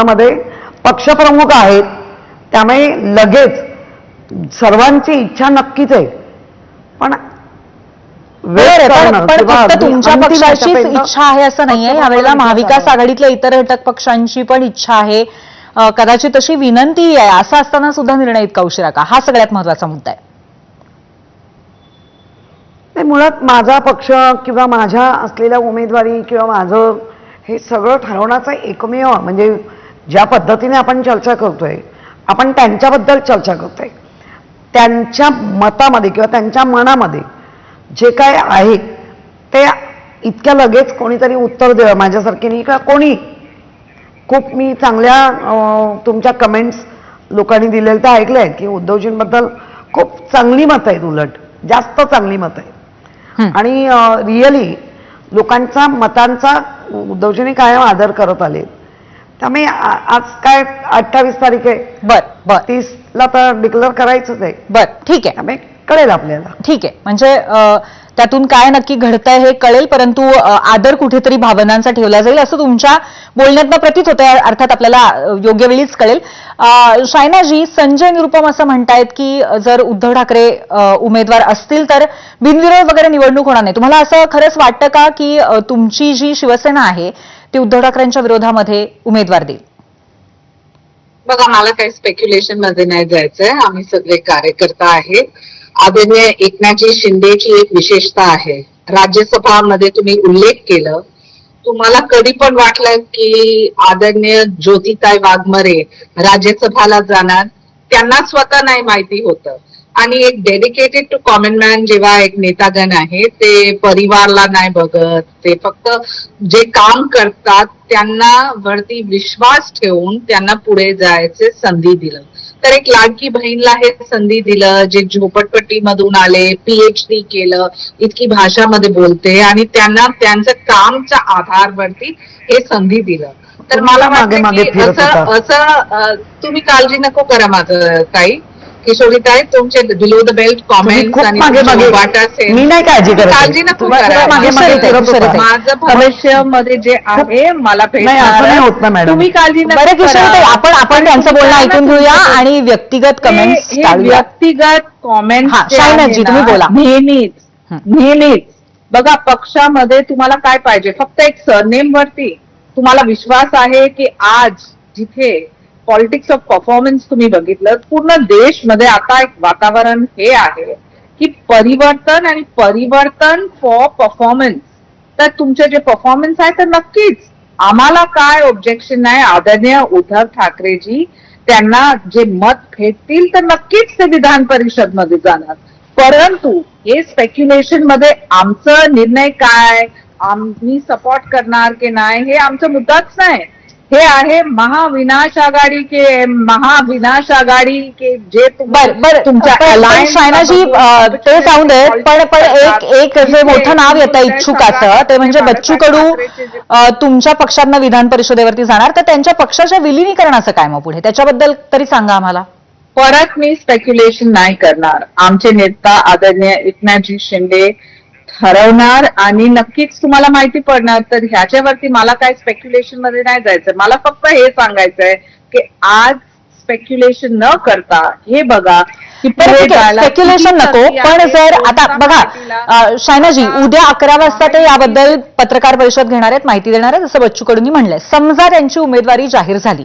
मध्ये पक्षप्रमुख आहेत, त्यामुळे लगेच सर्वांची इच्छा नक्कीच आहे, पण फक्त तुमच्या पक्षाचीच इच्छा आहे असं नाहीये. यावेळेला महाविकास आघाडीतल्या इतर घटक पक्षांची पण इच्छा आहे, कदाचित तशी विनंती आहे. असं असताना सुद्धा निर्णय इतका उशिरा का? हा सगळ्यात महत्वाचा मुद्दा आहे. मुळात माझा पक्ष किंवा माझ्या असलेल्या उमेदवारी किंवा माझं हे सगळं ठरवण्याचा एकमेव म्हणजे ज्या पद्धतीने आपण चर्चा करतोय, आपण त्यांच्याबद्दल चर्चा करतोय, त्यांच्या मतामध्ये किंवा त्यांच्या मनामध्ये जे काय आहे ते इतक्या लगेच कोणीतरी उत्तर द्यावं माझ्यासारखीने किंवा कोणी. खूप मी चांगल्या तुमच्या कमेंट्स लोकांनी दिलेल्या त्या ऐकल्या आहेत की उद्धवजींबद्दल खूप चांगली मतं आहेत, उलट जास्त चांगली मतं आहेत आणि रिअली लोकांचा मतांचा उद्धवजींनी कायम आदर करत आले. त्यामुळे आज काय 28 तारीख आहे, बर 30ला तर डिक्लेअर करायचंच आहे. बर ठीक आहे, त्यामुळे कळेल आपल्याला. ठीक आहे, म्हणजे त्यातून काय नक्की घडतंय हे कळेल, परंतु आदर कुठेतरी भावनांचा ठेवला जाईल असं तुमच्या बोलण्यातनं प्रतीत होतंय. अर्थात आपल्याला योग्य वेळीच कळेल. शायनाजी, संजय निरुपम असं म्हणतायत की जर उद्धव ठाकरे उमेदवार असतील तर बिनविरोध वगैरे निवडणूक होणार नाही. तुम्हाला असं खरंच वाटतं का की तुमची जी शिवसेना आहे ती उद्धव ठाकरेंच्या विरोधामध्ये उमेदवार देईल? बघा, मला काही स्पेक्युलेशन मध्ये नाही जायचंय. आम्ही सगळे कार्यकर्ता आहेत. आदरणीय एकनाथजी शिंदेची एक विशेषता आहे, राज्यसभामध्ये तुम्ही उल्लेख केलं, तुम्हाला कधी पण वाटलं की आदरणीय ज्योतिताई वाघमारे राज्यसभाला जाणार, त्यांना स्वतः नाही माहिती होतं. आणि एक डेडिकेटेड टू कॉमन मॅन जेव्हा एक नेतागण आहे ते परिवारला नाही बघत, ते फक्त जे काम करतात त्यांना वरती विश्वास ठेवून त्यांना पुढे जायचे संधी दिलं. तर एक लाडकी बहीणला हे संधी दिलं, जे झोपडपट्टीमधून आले, PhD केलं, इतकी भाषामध्ये बोलते आणि त्यांना त्यांचं कामच्या आधारवरती हे संधी दिलं. तर मला वाटतं की असं तुम्ही काळजी नको करा माझं ताई, किशोरीताई, तुमचे बिलो द बेल्ट कॉमेंट्स आणि मी नाही काळजी नको करा. माझं भविष्यामध्ये जे आहे मला भेटणार, तुम्ही काळजी नको करा. आपण त्यांचं बोलणं ऐकून घेऊया आणि व्यक्तिगत कमेंट्स, व्यक्तिगत कॉमेंट्स शायनाजी तुम्ही बोला. नेहमीच बघा, पक्षामध्ये तुम्हाला काय पाहिजे, फक्त एक सरनेम वरती तुम्हाला विश्वास आहे की आज जिथे पॉलिटिक्स ऑफ परफॉर्मन्स तुम्ही बघितलं, पूर्ण देशमध्ये आता एक वातावरण हे आहे की परिवर्तन आणि परिवर्तन फॉर परफॉर्मन्स. तर तुमचे जे परफॉर्मन्स आहे तर नक्कीच आम्हाला काय ऑब्जेक्शन नाही. आदरणीय उद्धव ठाकरेजी त्यांना जे मत भेटतील तर नक्कीच ते विधान परिषद मध्ये जाणार. परंतु हे स्पेक्युलेशन मध्ये आमचा निर्णय काय, आम्ही सपोर्ट करणार की नाही हे आमचा मुद्दाच नाही. हे आहे महाविनाश आघाडी के जे तुमच्या शायनाजी ते जाऊ देत, पण एक जे मोठं नाव येतं इच्छुकाचं ते म्हणजे बच्चू कडू तुमच्या पक्षातनं विधान परिषदेवरती जाणार, तर त्यांच्या पक्षाच्या विलिनीकरणाचं काय मग पुढे, त्याच्याबद्दल तरी सांगा आम्हाला. परत मी स्पेक्युलेशन नाही करणार. आमचे नेता आदरणीय एकनाथजी शिंदे ठरवणार आणि नक्कीच तुम्हाला माहिती पडणार. तर ह्याच्यावरती मला काय स्पेक्युलेशन मध्ये नाही जायचं. मला फक्त हे सांगायचंय की आज स्पेक्युलेशन न करता हे बघा की स्पेक्युलेशन नको, पण जर आता बघा शायनाजी, उद्या 11 वाजता ते याबद्दल पत्रकार परिषद घेणार आहेत, माहिती देणार आहेत असं बच्चू कडूंनी म्हणलंय. समजा त्यांची उमेदवारी जाहीर झाली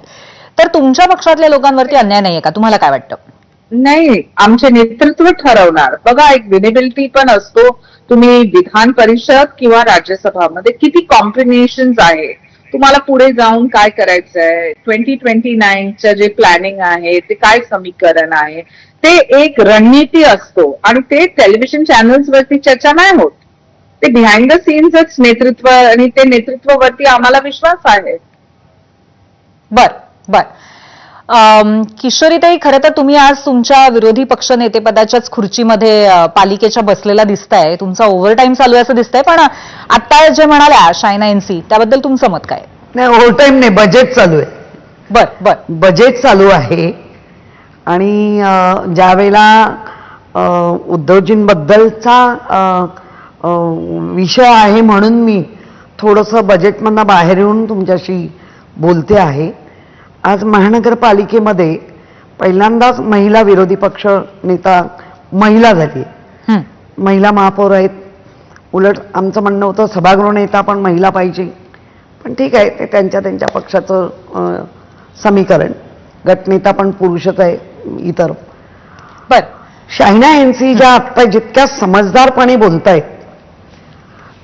तर तुमच्या पक्षातल्या लोकांवरती अन्याय नाहीये का? तुम्हाला काय वाटतं? नाही, आमचे नेतृत्व ठरवणार. बघा, एक विनेबिलिटी पण असतो. तुम्ही विधान परिषद किंवा राज्यसभामध्ये किती कॉम्बिनेशन्स आहे, तुम्हाला पुढे जाऊन काय करायचंय, 2029चं जे प्लॅनिंग आहे ते काय समीकरण आहे, ते एक रणनीती असतो आणि ते टेलिव्हिजन चॅनल्स वरती चर्चा नाही होत. ते बिहाइंड द सीन्सच नेतृत्व आणि ते नेतृत्वावरती आम्हाला विश्वास आहे. बर किशोरीताई, खरं तर तुम्ही आज तुमच्या विरोधी पक्ष नेतेपदाच्याच खुर्चीमध्ये पालिकेच्या बसलेला दिसताय. तुमचा ओव्हरटाईम चालू आहे असं दिसतंय, पण आता जे म्हणाल्या शायना एनसी त्याबद्दल तुमचं मत काय? नाही, ओव्हरटाईम नाही, बजेट चालू आहे. बजेट चालू आहे आणि ज्या वेळेला उद्धवजींबद्दलचा विषय आहे म्हणून मी थोडंसं बजेटमधनं बाहेर येऊन तुमच्याशी बोलते आहे. आज महानगरपालिकेमध्ये पहिल्यांदाच महिला विरोधी पक्ष नेता महिला झाली. हं. महिला महापौर आहेत. उलट आमचं म्हणणं होतं सभागृह नेता पण महिला पाहिजे, पण ठीक आहे, ते त्यांच्या त्यांच्या पक्षाचं समीकरण. गटनेता पण पुरुषच आहे इतर. बर. शाहिना एनसी ज्या आत्ता जितक्या समजदारपणे बोलतायत,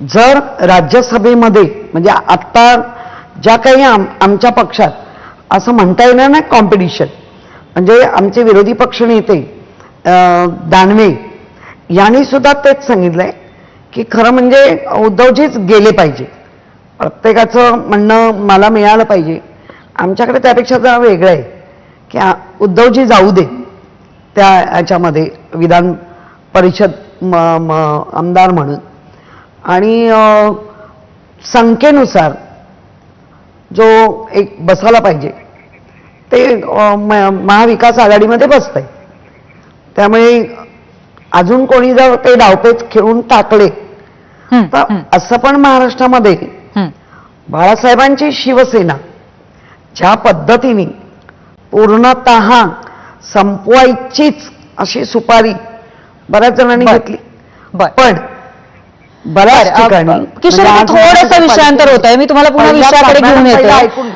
जर राज्यसभेमध्ये म्हणजे आत्ता ज्या काही आमच्या पक्षात असं म्हणता येणार नाही कॉम्पिटिशन, म्हणजे आमचे विरोधी पक्ष नेते दानवे यांनी सुद्धा तेच सांगितलंय की खरं म्हणजे उद्धवजीच गेले पाहिजे. प्रत्येकाचं म्हणणं मला मिळालं पाहिजे. आमच्याकडे त्यापेक्षा जरा वेगळं आहे की उद्धवजी जाऊ दे त्या याच्यामध्ये विधान परिषद आमदार म्हणून, आणि संख्येनुसार जो एक बसायला पाहिजे ते महाविकास आघाडीमध्ये बसतंय. त्यामुळे अजून कोणी जर ते डावपेच खेळून टाकले हं, तर हं, असं पण महाराष्ट्रामध्ये हं. बाळासाहेबांची शिवसेना ज्या पद्धतीने पूर्णतः संपवायचीच अशी सुपारी बऱ्याच जणांनी बर. घेतली, बर. पण बऱ्याच ठिकाणी किशोर, म्हणजे आज थोडंसं विषयांतर होत आहे. मी तुम्हाला पुन्हा पहिला विषयाकडे घेऊन पहिला येते. ऐकून.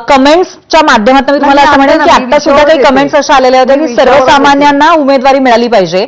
कमेंट्सच्या माध्यमातून मी तुम्हाला नाही, असं म्हणेन की नाही, आता सुद्धा काही विषयावर कमेंट्स येते. अशा आलेल्या होत्या मी की विषयावर सर्वसामान्यांना उमेदवारी मिळाली पाहिजे,